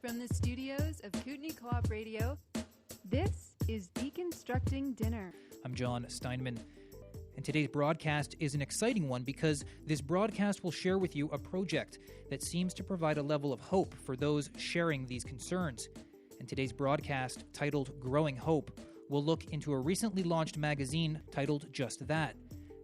From the studios of Kootenai Co-op Radio, this is Deconstructing Dinner. I'm John Steinman, and today's broadcast is an exciting one because this broadcast will share with you a project that seems to provide a level of hope for those sharing these concerns. And today's broadcast, titled Growing Hope, will look into a recently launched magazine titled Just That.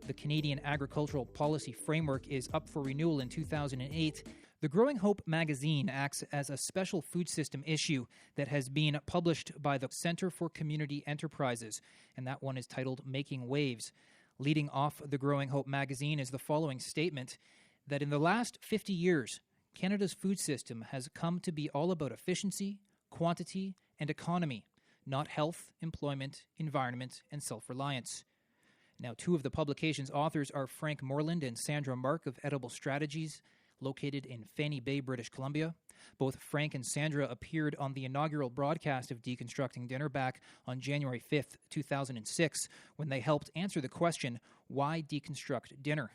The Canadian Agricultural Policy Framework is up for renewal in 2008. The Growing Hope magazine acts as a special food system issue that has been published by the Centre for Community Enterprises, and that one is titled Making Waves. Leading off the Growing Hope magazine is the following statement, that in the last 50 years, Canada's food system has come to be all about efficiency, quantity, and economy, not health, employment, environment, and self-reliance. Now, two of the publication's authors are Frank Moreland and Sandra Mark of Edible Strategies, located in Fanny Bay, British Columbia. Both Frank and Sandra appeared on the inaugural broadcast of Deconstructing Dinner back on January 5th, 2006, when they helped answer the question, why deconstruct dinner?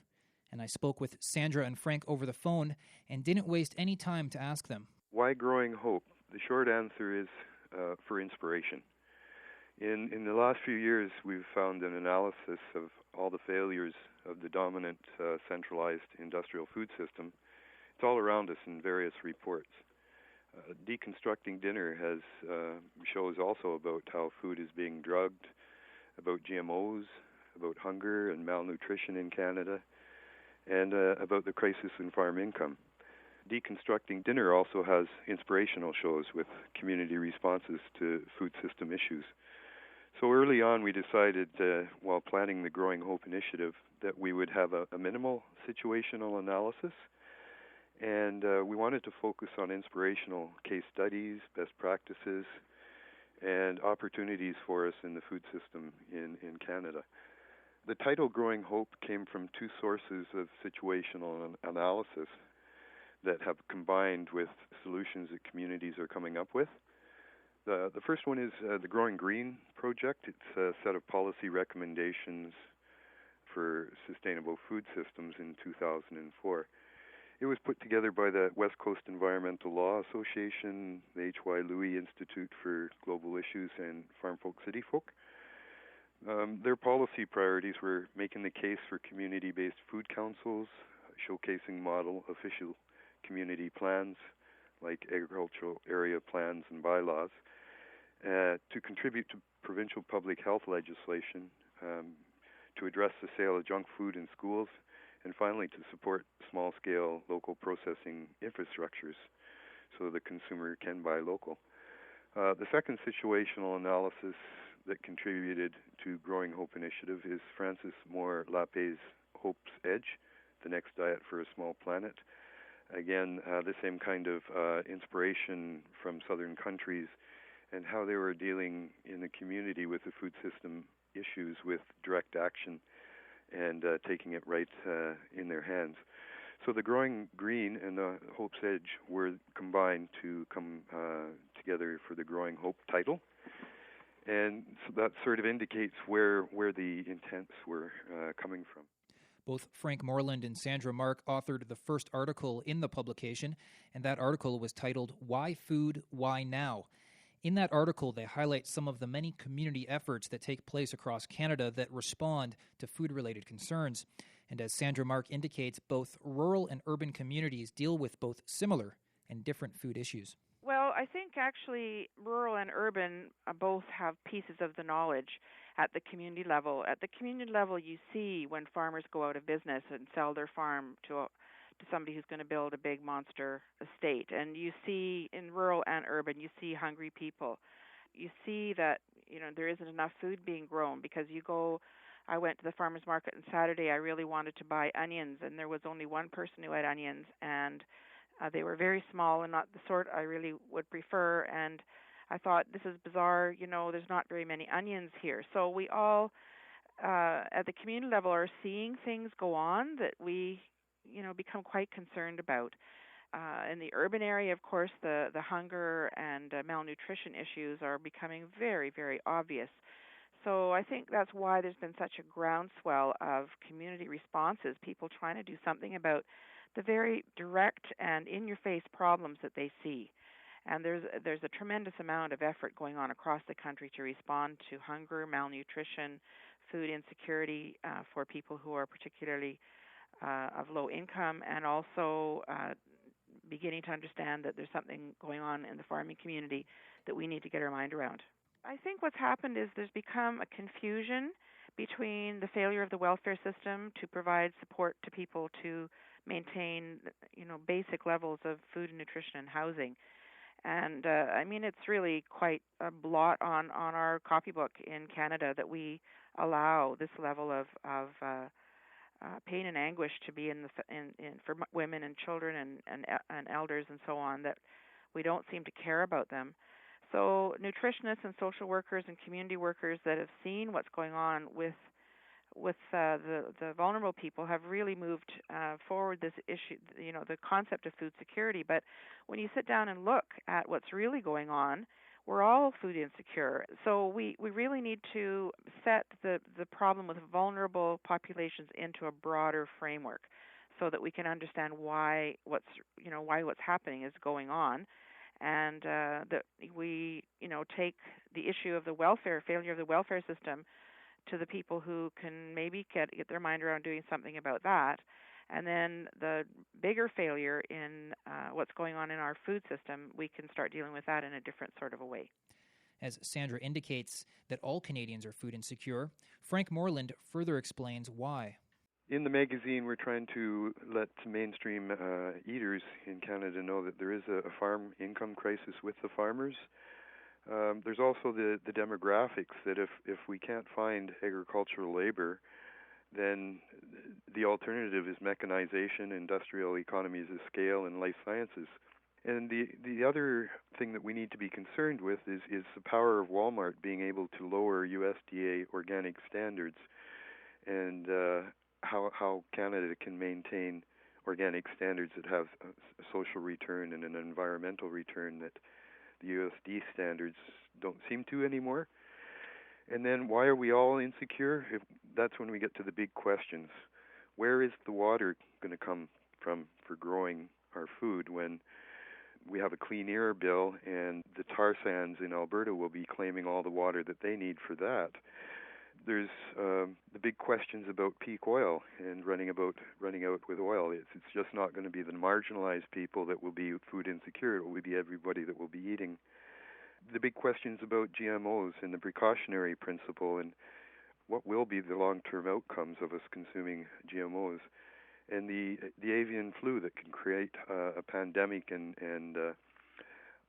And I spoke with Sandra and Frank over the phone and didn't waste any time to ask them. Why Growing Hope? The short answer is for inspiration. In the last few years, we've found an analysis of all the failures of the dominant centralized industrial food system. It's all around us in various reports. Deconstructing Dinner has shows also about how food is being drugged, about GMOs, about hunger and malnutrition in Canada, and about the crisis in farm income. Deconstructing Dinner also has inspirational shows with community responses to food system issues. So early on, we decided, while planning the Growing Hope initiative, that we would have a minimal situational analysis, and we wanted to focus on inspirational case studies, best practices, and opportunities for us in the food system in Canada. The title Growing Hope came from two sources of situational analysis that have combined with solutions that communities are coming up with. The first one is the Growing Green project. It's a set of policy recommendations for sustainable food systems in 2004. It was put together by the West Coast Environmental Law Association, the H.Y. Louis Institute for Global Issues, and Farm Folk City Folk. Their policy priorities were making the case for community-based food councils, showcasing model official community plans like agricultural area plans and bylaws, to contribute to provincial public health legislation, to address the sale of junk food in schools, and finally to support small-scale local processing infrastructures so the consumer can buy local. The second situational analysis that contributed to Growing Hope initiative is Francis Moore Lapé's Hope's Edge, the next diet for a small planet. Again, the same kind of inspiration from southern countries and how they were dealing in the community with the food system issues with direct action and taking it right in their hands. So the Growing Green and the Hope's Edge were combined to come together for the Growing Hope title. And so that sort of indicates where the intents were coming from. Both Frank Moreland and Sandra Mark authored the first article in the publication, and that article was titled, Why Food, Why Now? In that article, they highlight some of the many community efforts that take place across Canada that respond to food-related concerns. And as Sandra Mark indicates, both rural and urban communities deal with both similar and different food issues. Well, I think actually rural and urban both have pieces of the knowledge at the community level. At the community level, you see when farmers go out of business and sell their farm to somebody who's going to build a big monster estate. And you see in rural and urban, you see hungry people. You see that, there isn't enough food being grown because I went to the farmer's market on Saturday. I really wanted to buy onions, and there was only one person who had onions, and they were very small and not the sort I really would prefer. And I thought, this is bizarre. There's not very many onions here. So we all, at the community level, are seeing things go on that we, become quite concerned about. In the urban area, of course, the hunger and malnutrition issues are becoming very, very obvious. So I think that's why there's been such a groundswell of community responses, people trying to do something about the very direct and in-your-face problems that they see. And there's a tremendous amount of effort going on across the country to respond to hunger, malnutrition, food insecurity for people who are particularly of low income, and also beginning to understand that there's something going on in the farming community that we need to get our mind around. I think what's happened is there's become a confusion between the failure of the welfare system to provide support to people to maintain, basic levels of food and nutrition and housing. And I mean, it's really quite a blot on our copybook in Canada that we allow this level of pain and anguish to be in for women and children and elders and so on, that we don't seem to care about them. So nutritionists and social workers and community workers that have seen what's going on with the vulnerable people have really moved forward this issue, the concept of food security. But when you sit down and look at what's really going on, we're all food insecure. So we really need to set the problem with vulnerable populations into a broader framework so that we can understand why what's happening is going on, and that we take the issue of the failure of the welfare system to the people who can maybe get their mind around doing something about that. And then the bigger failure in what's going on in our food system, we can start dealing with that in a different sort of a way. As Sandra indicates that all Canadians are food insecure, Frank Moreland further explains why. In the magazine, we're trying to let mainstream eaters in Canada know that there is a farm income crisis with the farmers. There's also the demographics that if we can't find agricultural labor, then the alternative is mechanization, industrial economies of scale, and life sciences. And the other thing that we need to be concerned with is the power of Walmart being able to lower USDA organic standards, and how Canada can maintain organic standards that have a social return and an environmental return that the USD standards don't seem to anymore. And then why are we all insecure? That's when we get to the big questions. Where is the water going to come from for growing our food when we have a clean air bill and the tar sands in Alberta will be claiming all the water that they need for that? There's the big questions about peak oil and running out with oil. It's just not going to be the marginalized people that will be food insecure. It will be everybody that will be eating. The big questions about GMOs and the precautionary principle and what will be the long-term outcomes of us consuming GMOs, and the avian flu that can create a pandemic and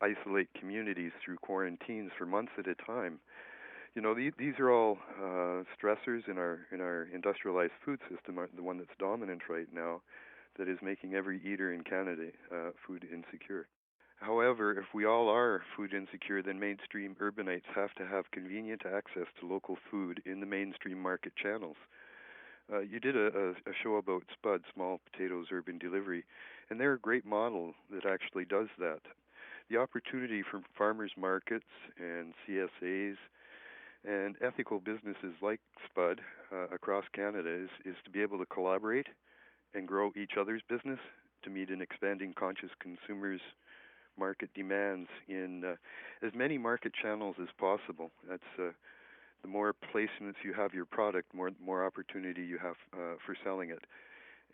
isolate communities through quarantines for months at a time. These are all stressors in our industrialized food system, the one that's dominant right now, that is making every eater in Canada food insecure. However, if we all are food insecure, then mainstream urbanites have to have convenient access to local food in the mainstream market channels. You did a show about SPUD, Small Potatoes Urban Delivery, and they're a great model that actually does that. The opportunity for farmers markets and CSAs and ethical businesses like SPUD across Canada is to be able to collaborate and grow each other's business to meet an expanding conscious consumers' market demands in as many market channels as possible. That's the more placements you have your product, more opportunity you have for selling it.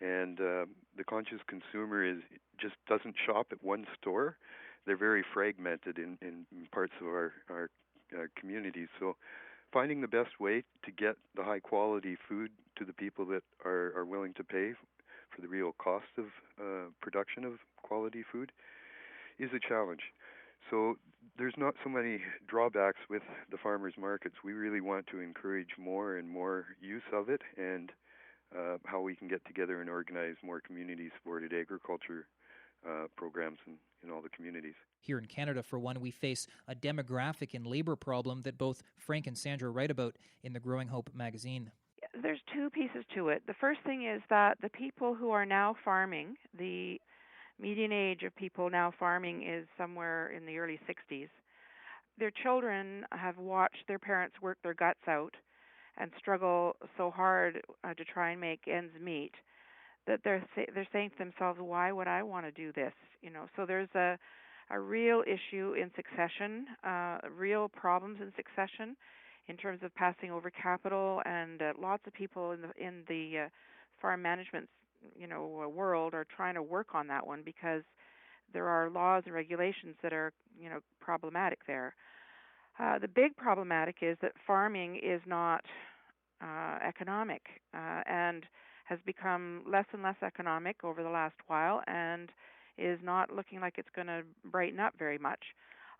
And the conscious consumer just doesn't shop at one store. They're very fragmented in parts of our communities. So finding the best way to get the high quality food to the people that are willing to pay for the real cost of production of quality food is a challenge. So there's not so many drawbacks with the farmers markets. We really want to encourage more and more use of it, and how we can get together and organize more community-supported agriculture programs in all the communities. Here in Canada, for one, we face a demographic and labor problem that both Frank and Sandra write about in the Growing Hope magazine. There's two pieces to it. The first thing is that the people who are now farming, the median age of people now farming is somewhere in the early 60s. Their children have watched their parents work their guts out and struggle so hard to try and make ends meet that they're saying to themselves, why would I want to do this? So there's a a real issue in succession, real problems in succession in terms of passing over capital, and lots of people in the farm management world are trying to work on that one because there are laws and regulations that are problematic there. The big problematic is that farming is not economic and has become less and less economic over the last while and is not looking like it's going to brighten up very much.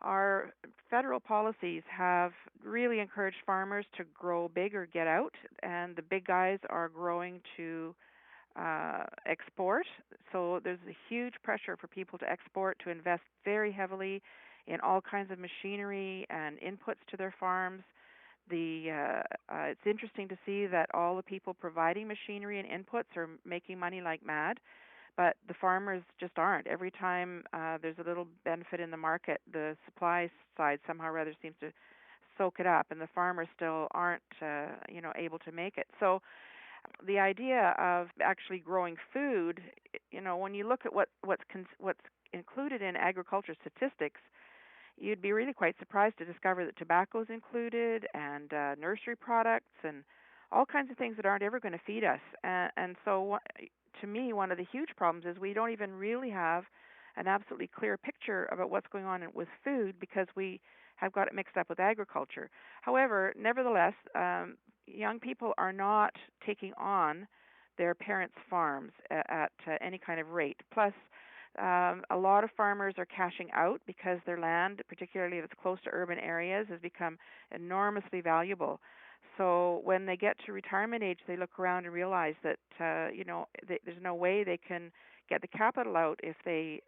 Our federal policies have really encouraged farmers to grow big or get out, and the big guys are growing to export. So there's a huge pressure for people to export, to invest very heavily in all kinds of machinery and inputs to their farms. It's interesting to see that all the people providing machinery and inputs are making money like mad, but the farmers just aren't. Every time there's a little benefit in the market, the supply side somehow or other seems to soak it up, and the farmers still aren't able to make it. So the idea of actually growing food, when you look at what's included in agriculture statistics, you'd be really quite surprised to discover that tobacco is included, and nursery products, and all kinds of things that aren't ever going to feed us. And so, to me, one of the huge problems is we don't even really have an absolutely clear picture about what's going on with food because we have got it mixed up with agriculture. However, nevertheless, young people are not taking on their parents' farms at any kind of rate. Plus, a lot of farmers are cashing out because their land, particularly if it's close to urban areas, has become enormously valuable. So when they get to retirement age, they look around and realize that there's no way they can get the capital out if they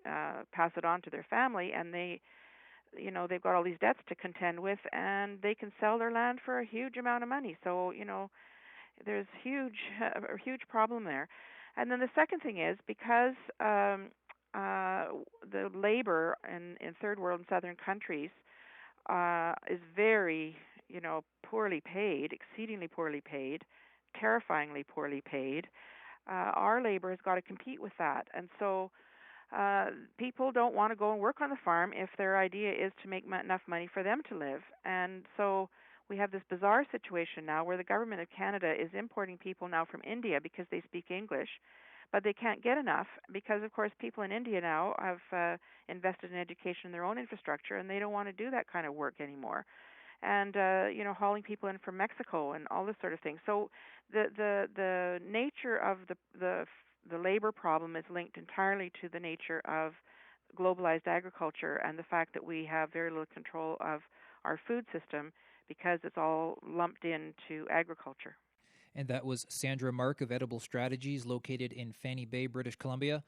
pass it on to their family, and they've got all these debts to contend with, and they can sell their land for a huge amount of money. So there's a huge problem there. And then the second thing is because the labor in third world and southern countries is very, poorly paid, exceedingly poorly paid, terrifyingly poorly paid. Our labor has got to compete with that, and so people don't want to go and work on the farm if their idea is to make enough money for them to live. And so we have this bizarre situation now where the government of Canada is importing people now from India because they speak English, but they can't get enough because, of course, people in India now have invested in education in their own infrastructure, and they don't want to do that kind of work anymore. And hauling people in from Mexico and all this sort of thing. So the nature of the labor problem is linked entirely to the nature of globalized agriculture and the fact that we have very little control of our food system because it's all lumped into agriculture. And that was Sandra Mark of Edible Strategies, located in Fanny Bay, British Columbia.